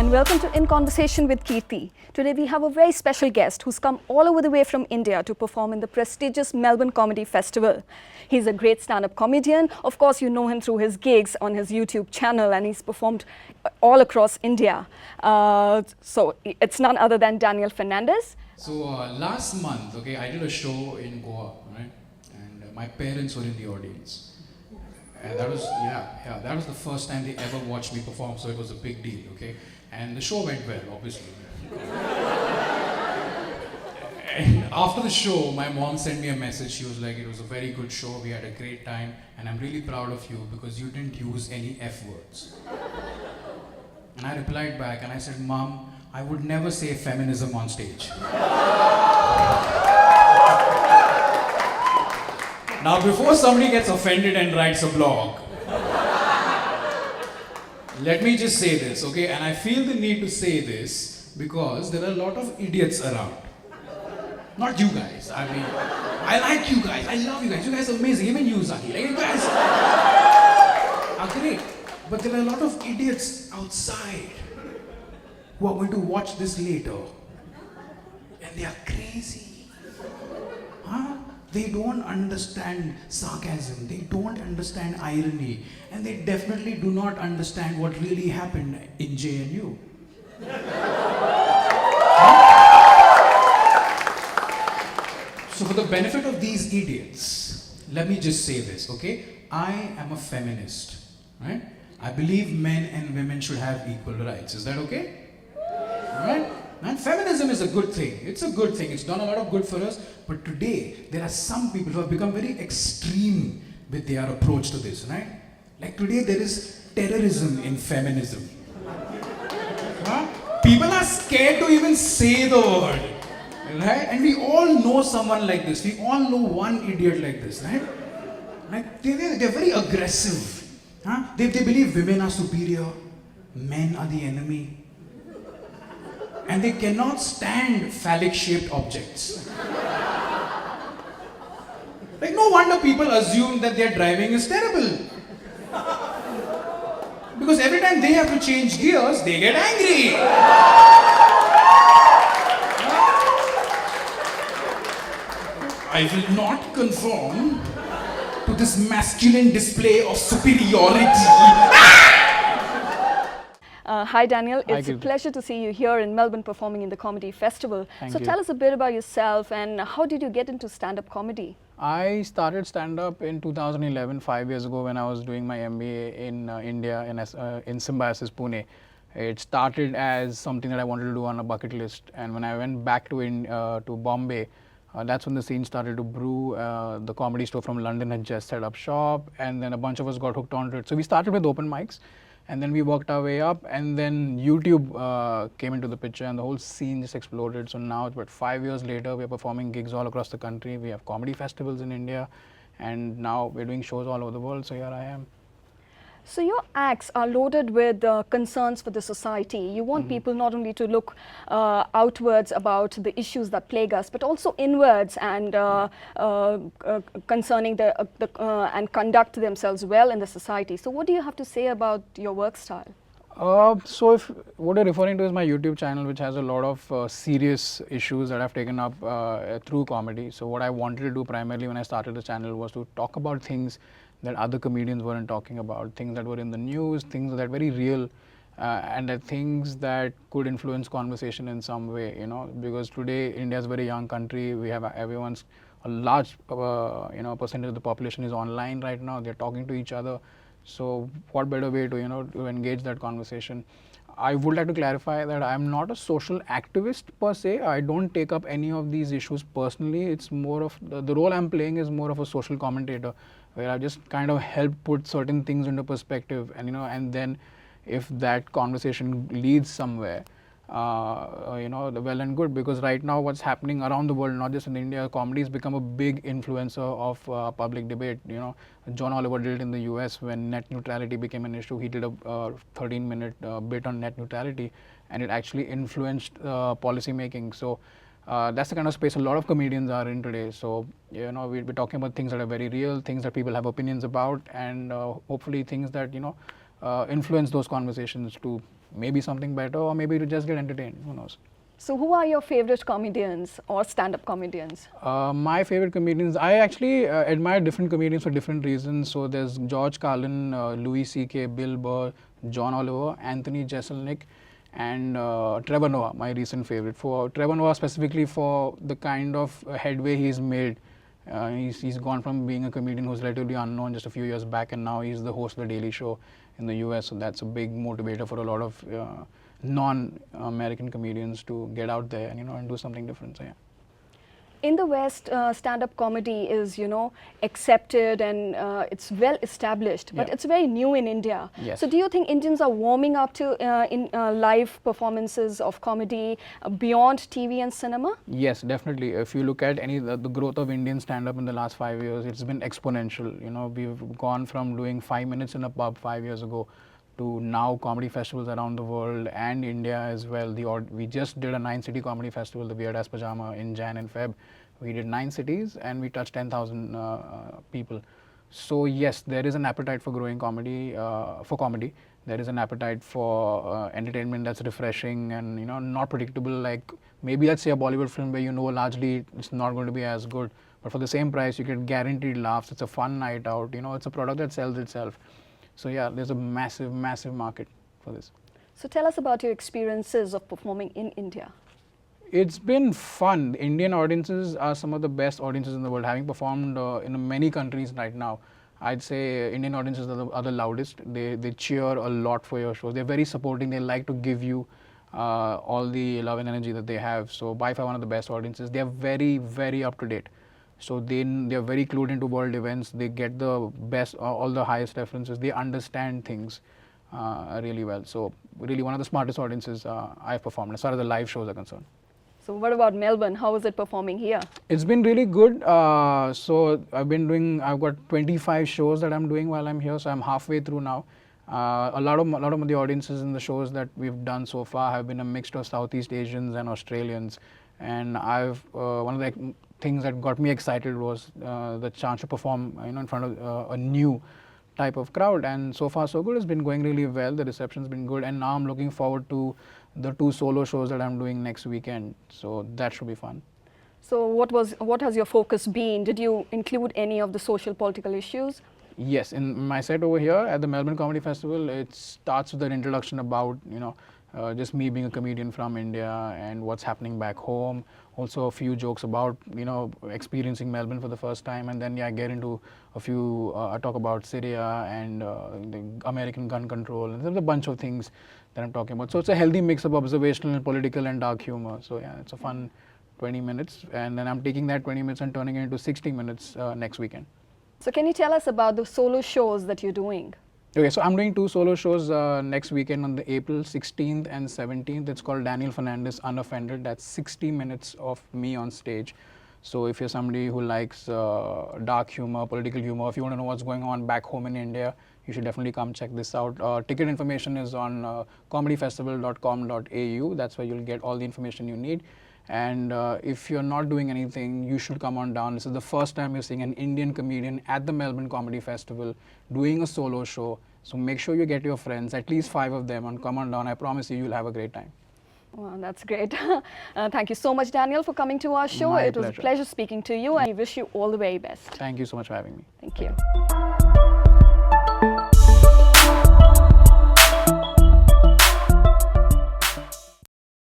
and welcome to In Conversation with Kirti. Today we have a very special guest who's come all over the way from India to perform in the prestigious Melbourne Comedy Festival. He's a great stand-up comedian. Of course, you know him through his gigs on his YouTube channel, and he's performed all across India. So it's none other than Daniel Fernandez. So last month, I did a show in Goa, right? And my parents were in the audience. And that was, that was the first time they ever watched me perform, so it was a big deal, okay? And the show went well, obviously. And after the show, my mom sent me a message. She was like, it was a very good show, we had a great time, and I'm really proud of you because you didn't use any F words. And I replied back and I said, Mom, I would never say feminism on stage. Now, before somebody gets offended and writes a blog, let me just say this, okay? And I feel the need to say this because there are a lot of idiots around. Not you guys. I mean, I like you guys. I love you guys. You guys are amazing. Even you, Zaki. Like, you guys are great. But there are a lot of idiots outside who are going to watch this later. And they are crazy. Huh? They don't understand sarcasm, they don't understand irony, and they definitely do not understand what really happened in JNU. So for the benefit of these idiots, let me just say this, okay? I am a feminist, right? I believe men and women should have equal rights. Is that okay? Right? And feminism is a good thing. It's a good thing. It's done a lot of good for us. But today, there are some people who have become very extreme with their approach to this, right? Like today, there is terrorism in feminism. Huh? People are scared to even say the word, right? And we all know someone like this. We all know one idiot like this, right? Like they're very aggressive. Huh? They believe women are superior, men are the enemy. And they cannot stand phallic-shaped objects. Like, no wonder people assume that their driving is terrible. Because every time they have to change gears, they get angry. I will not conform to this masculine display of superiority. Hi Daniel, Hi, it's a Kirti. pleasure to see you here in Melbourne performing in the Comedy Festival. Thank So you. tell us a bit about yourself and how did you get into stand-up comedy? I started stand-up in 2011, 5 years ago when I was doing my MBA in India in Symbiosis, Pune. It started as something that I wanted to do on a bucket list, and when I went back to Bombay, that's when the scene started to brew. The Comedy Store from London had just set up shop, and then a bunch of us got hooked onto it. So we started with open mics, and then we worked our way up, and then YouTube came into the picture, and the whole scene just exploded. So now, about 5 years later, we're performing gigs all across the country. We have comedy festivals in India, and now we're doing shows all over the world. So here I am. So your acts are loaded with concerns for the society. You want people not only to look outwards about the issues that plague us, but also inwards and concerning and conduct themselves well in the society. So what do you have to say about your work style? So if what you're referring to is my YouTube channel, which has a lot of serious issues that I've taken up through comedy. So what I wanted to do primarily when I started the channel was to talk about things that other comedians weren't talking about, things that were in the news, things that are very real, and that things that could influence conversation in some way, because today India is a very young country. We have a large percentage of the population is online right now. They're talking to each other. So what better way to to engage that conversation? I would like to clarify that I'm not a social activist per se. I don't take up any of these issues personally. It's more of the role I'm playing is more of a social commentator, where I just kind of help put certain things into perspective, and and then if that conversation leads somewhere, well and good, because right now what's happening around the world, not just in India, comedy has become a big influencer of public debate. John Oliver did it in the US when net neutrality became an issue. He did a 13-minute bit on net neutrality, and it actually influenced policy making. So that's the kind of space a lot of comedians are in today. So we'll be talking about things that are very real, things that people have opinions about, and hopefully things that influence those conversations to maybe something better, or maybe to just get entertained. Who knows? So, who are your favorite comedians or stand-up comedians? My favorite comedians, I actually admire different comedians for different reasons. So there's George Carlin, Louis C.K., Bill Burr, John Oliver, Anthony Jeselnik, and Trevor Noah, my recent favorite. For Trevor Noah specifically, for the kind of headway he's made. He's gone from being a comedian who's relatively unknown just a few years back, and now he's the host of The Daily Show in the US. So that's a big motivator for a lot of non-American comedians to get out there and and do something different. So yeah. In the West, stand-up comedy is, accepted and it's well established, but Yeah. it's very new in India. Yes. So, do you think Indians are warming up to in live performances of comedy beyond TV and cinema? Yes, definitely. If you look at the growth of Indian stand-up in the last 5 years, it's been exponential. We've gone from doing 5 minutes in a pub 5 years ago to now comedy festivals around the world and India as well. We just did a 9-city comedy festival, the Weird Ass Pajama, in Jan and Feb. We did 9 cities and we touched 10,000 people. So yes, there is an appetite for growing comedy, There is an appetite for entertainment that's refreshing and not predictable. Like maybe let's say a Bollywood film where largely it's not going to be as good, but for the same price you get guaranteed laughs. It's a fun night out. It's a product that sells itself. So yeah, there's a massive, massive market for this. So, tell us about your experiences of performing in India. It's been fun. Indian audiences are some of the best audiences in the world. Having performed in many countries right now, I'd say Indian audiences are the loudest. They cheer a lot for your shows. They're very supporting. They like to give you all the love and energy that they have. So by far one of the best audiences. They're very, very up to date. So they're very clued into world events. They get the best, all the highest references. They understand things really well. So really one of the smartest audiences I've performed as far as the live shows are concerned. So, what about Melbourne? How is it performing here? It's been really good. So I've got 25 shows that I'm doing while I'm here. So I'm halfway through now. A lot of the audiences in the shows that we've done so far have been a mix of Southeast Asians and Australians. And one of the things that got me excited was the chance to perform in front of a new type of crowd, and so far so good. It's been going really well. The reception's been good, and now I'm looking forward to the 2 solo shows that I'm doing next weekend, so that should be fun. So, what has your focus been? Did you include any of the social political issues? Yes, in my set over here at the Melbourne Comedy Festival, it starts with an introduction about just me being a comedian from India and what's happening back home. Also a few jokes about experiencing Melbourne for the first time, and then I get into a few I talk about Syria and the American gun control, and there's a bunch of things that I'm talking about. So it's a healthy mix of observational and political and dark humor. So yeah, it's a fun 20 minutes, and then I'm taking that 20 minutes and turning it into 60 minutes next weekend. So, can you tell us about the solo shows that you're doing? Okay, so I'm doing 2 solo shows next weekend on the April 16th and 17th. It's called Daniel Fernandez Unoffended. That's 60 minutes of me on stage. So if you're somebody who likes dark humor, political humor, if you want to know what's going on back home in India, you should definitely come check this out. Ticket information is on comedyfestival.com.au. That's where you'll get all the information you need. And if you're not doing anything, you should come on down. This is the first time you're seeing an Indian comedian at the Melbourne Comedy Festival doing a solo show. So make sure you get your friends, at least 5 of them, and come on down. I promise you'll have a great time. Wow, that's great. Thank you so much, Daniel, for coming to our show. My It was a pleasure. pleasure speaking to you, and we wish you all the very best. Thank you so much for having me. Thank you.